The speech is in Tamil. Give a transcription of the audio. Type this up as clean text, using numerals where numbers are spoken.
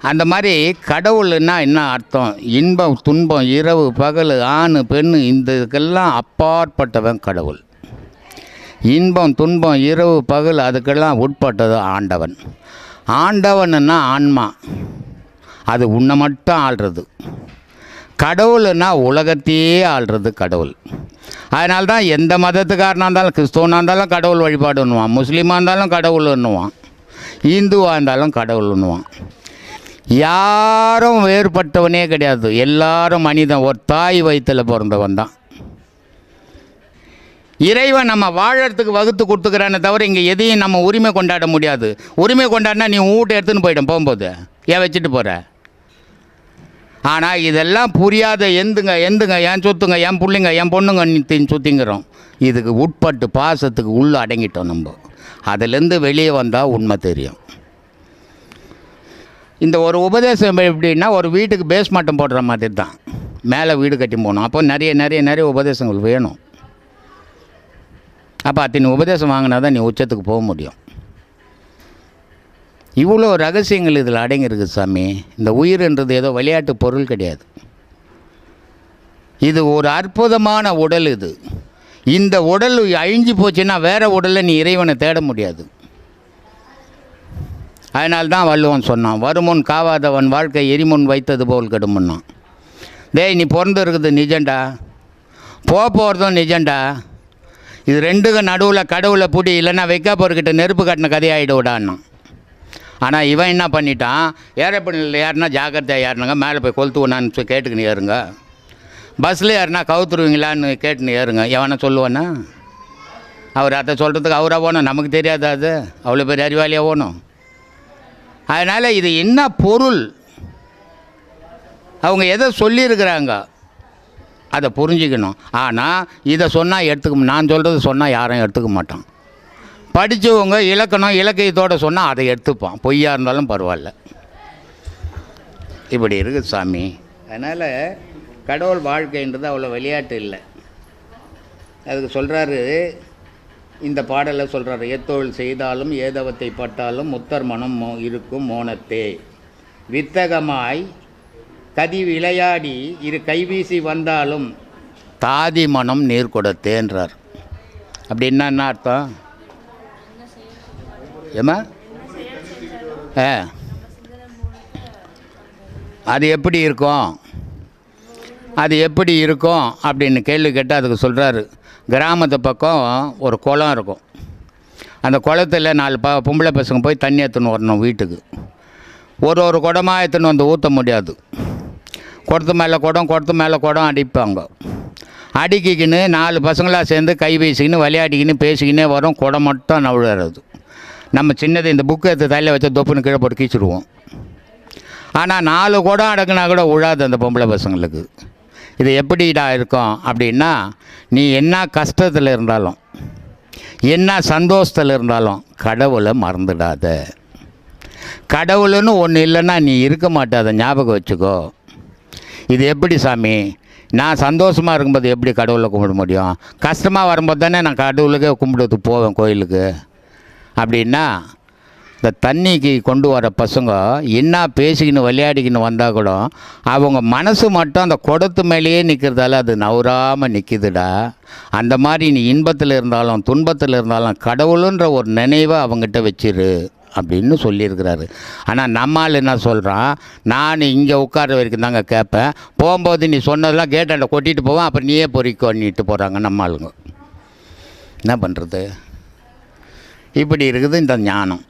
அந்த மாதிரி கடவுள்னா என்ன அர்த்தம்? இன்பம் துன்பம் இரவு பகல் ஆண் பெண் இந்த இதுக்கெல்லாம் அப்பாற்பட்டவன் கடவுள். இன்பம் துன்பம் இரவு பகல் அதுக்கெல்லாம் உட்பட்டது ஆண்டவன். ஆண்டவன்னா ஆன்மா, அது உன்னை மட்டும் ஆள்றது. கடவுள்னா உலகத்தையே ஆள்றது கடவுள். அதனால்தான் எந்த மதத்துக்காரனாக இருந்தாலும், கிறிஸ்தவனாக இருந்தாலும் கடவுள் வழிபாடுன்னுவான், முஸ்லீமாக இருந்தாலும் கடவுள்ன்னுவான், இந்துவாக இருந்தாலும் கடவுள்ன்னுவான். யாரும் வேறுபட்டவனே கிடையாது, எல்லாரும் மனிதன், ஒரு தாய் வயிற்றில் பிறந்தவன் தான். இறைவன் நம்ம வாழறதுக்கு வகுத்து கொடுத்துக்கிறானே தவிர இங்கே எதையும் நம்ம உரிமை கொண்டாட முடியாது. உரிமை கொண்டாடினா நீ வீட்டை எடுத்துன்னு போயிடும், போகும்போது ஏன் வச்சுட்டு போகிற? ஆனால் இதெல்லாம் புரியாத எந்துங்க என் சொத்துங்க என் பிள்ளைங்க என் பொண்ணுங்க சுற்றிங்கிறோம். இதுக்கு உட்பட்டு பாசத்துக்கு உள்ளே அடங்கிட்டோம் நம்ம. அதிலேருந்து வெளியே வந்தால் உண்மை தெரியும். இந்த ஒரு உபதேசம் எப்படின்னா, ஒரு வீட்டுக்கு பேஸ்மட்டம் போடுற மாதிரி தான், மேலே வீடு கட்டி போகணும். அப்போ நிறைய உபதேசங்கள் வேணும். அப்போ அத்தனை உபதேசம் வாங்கினா தான் நீ உச்சத்துக்கு போக முடியும். இவ்வளோ ரகசியங்கள் இதில் அடங்கியிருக்கு சாமி. இந்த உயிர்ன்றது ஏதோ விளையாட்டு பொருள் கிடையாது. இது ஒரு அற்புதமான உடல். இந்த உடல் அழிஞ்சு போச்சுன்னா வேறு உடலை நீ இறைவனை தேட முடியாது. அதனால்தான் வள்ளுவன் சொன்னான், வருமுன் காவாதவன் வாழ்க்கை எரிமுன் வைத்தது போல் கெடுமுன்னான். டேய், நீ பிறந்து இருக்குது நிஜண்டா, போகிறதும் நிஜண்டா. இது ரெண்டுக்கு நடுவில் கடவுளை பிடி, இல்லைன்னா வைக்காப்போர்கிட்ட நெருப்பு கட்டின கதையாகிட விடான்னா. ஆனால் இவன் என்ன பண்ணிட்டான், ஏரோப்ளேனில் யாருன்னா ஜாக்கிரதையாக ஏறினாங்க, மேலே போய் கொளுத்துவனான்னு கேட்டுக்கின்னு ஏறுங்க. பஸ்ஸில் யாருன்னா கவுத்துருவீங்களான்னு கேட்டுன்னு ஏறுங்க. எவனை சொல்லுவானா? அவர் அதை சொல்கிறதுக்கு அவராக போகணும், நமக்கு தெரியாதா? அது அவ்வளோ பெரிய அறிவாளியாக போகணும். அதனால் இது என்ன பொருள், அவங்க எதை சொல்லியிருக்கிறாங்க அதை புரிஞ்சிக்கணும். ஆனால் இதை சொன்னால் நான் சொல்கிறது சொன்னால் யாரும் எடுத்துக்க மாட்டான். படித்தவங்க இலக்கியத்தோடு சொன்னால் அதை எடுத்துப்பான், பொய்யாக இருந்தாலும் பரவாயில்ல. இப்படி இருக்குது சாமி. அதனால் கடவுள் வாழ்க்கைன்றது அவ்வளோ விளையாட்டு இல்லை. அதுக்கு சொல்கிறாரு, இந்த பாடலில் சொல்கிறாரு, எத்தொழில் செய்தாலும் ஏதவத்தை பட்டாலும் முத்தர் மனம் இருக்கும் மோனத்தே, வித்தகமாய் கதி விளையாடி இரு கைவீசி வந்தாலும் தாதி மனம் நீர் கொடுத்தேன்றார். அப்படின்னா என்ன அர்த்தம்? ஏமா அது எப்படி இருக்கும் அப்படின்னு கேள்வி கேட்டால் அதுக்கு சொல்கிறாரு, கிராமத்து பக்கம் ஒரு குளம் இருக்கும். அந்த குளத்தில் 4 பொம்பளை பசங்க போய் தண்ணி எடுத்துன்னு வரணும் வீட்டுக்கு. ஒரு குடமாக எடுத்துன்னு வந்து ஊற்ற முடியாது. குடத்து மேலே குடம் அடிப்பாங்க. அடிக்கிக்கின்னு 4 பசங்களாக சேர்ந்து கை வீசிக்கின்னு விளையாடிக்கின்னு பேசிக்கின்னே வரும், குடம் மட்டும் நழுவுறது. நம்ம சின்னது இந்த புக்கு எடுத்து தலையில் வச்ச தொப்புன்னு கீழே போட்டு கீச்சிடுவோம். ஆனால் 4 குடம் அடக்குனா கூட விழாது அந்த பொம்பளை பசங்களுக்கு. இது எப்படிடா இருக்கும் அப்படின்னா, நீ என்ன கஷ்டத்தில் இருந்தாலும் என்ன சந்தோஷத்தில் இருந்தாலும் கடவுளை மறந்துடாத. கடவுள்னு ஒன்று இல்லைன்னா நீ இருக்க மாட்டாத, ஞாபகம் வச்சுக்கோ. இது எப்படி சாமி, நான் சந்தோஷமாக இருக்கும்போது எப்படி கடவுளை கும்பிட முடியும்? கஷ்டமாக வரும்போது தானே நான் கடவுளுக்கே கும்பிடுறதுக்கு போவேன் கோயிலுக்கு. அப்படின்னா இந்த தண்ணிக்கு கொண்டு வர பசங்க என்ன பேசிக்கின்னு விளையாடிக்கின்னு வந்தால் கூட அவங்க மனசு மட்டும் அந்த குடத்து மேலேயே நிற்கிறதால அது நவராமல் நிற்கிதுடா. அந்த மாதிரி நீ இன்பத்தில் இருந்தாலும் துன்பத்தில் இருந்தாலும் கடவுளுன்ற ஒரு நினைவை அவங்ககிட்ட வச்சிரு அப்படின்னு சொல்லியிருக்கிறாரு. ஆனால் நம்மால் என்ன சொல்கிறான், நான் இங்கே உட்கார வரைக்கும் தாங்க கேட்பேன், போகும்போது நீ சொன்னதெல்லாம் கேட்டாண்ட கொட்டிட்டு போவேன், அப்புறம் நீயே பொறிக்கொன்னிட்டு போகிறாங்க நம்ம ஆளுங்க. என்ன பண்ணுறது? இப்படி இருக்குது இந்த ஞானம்.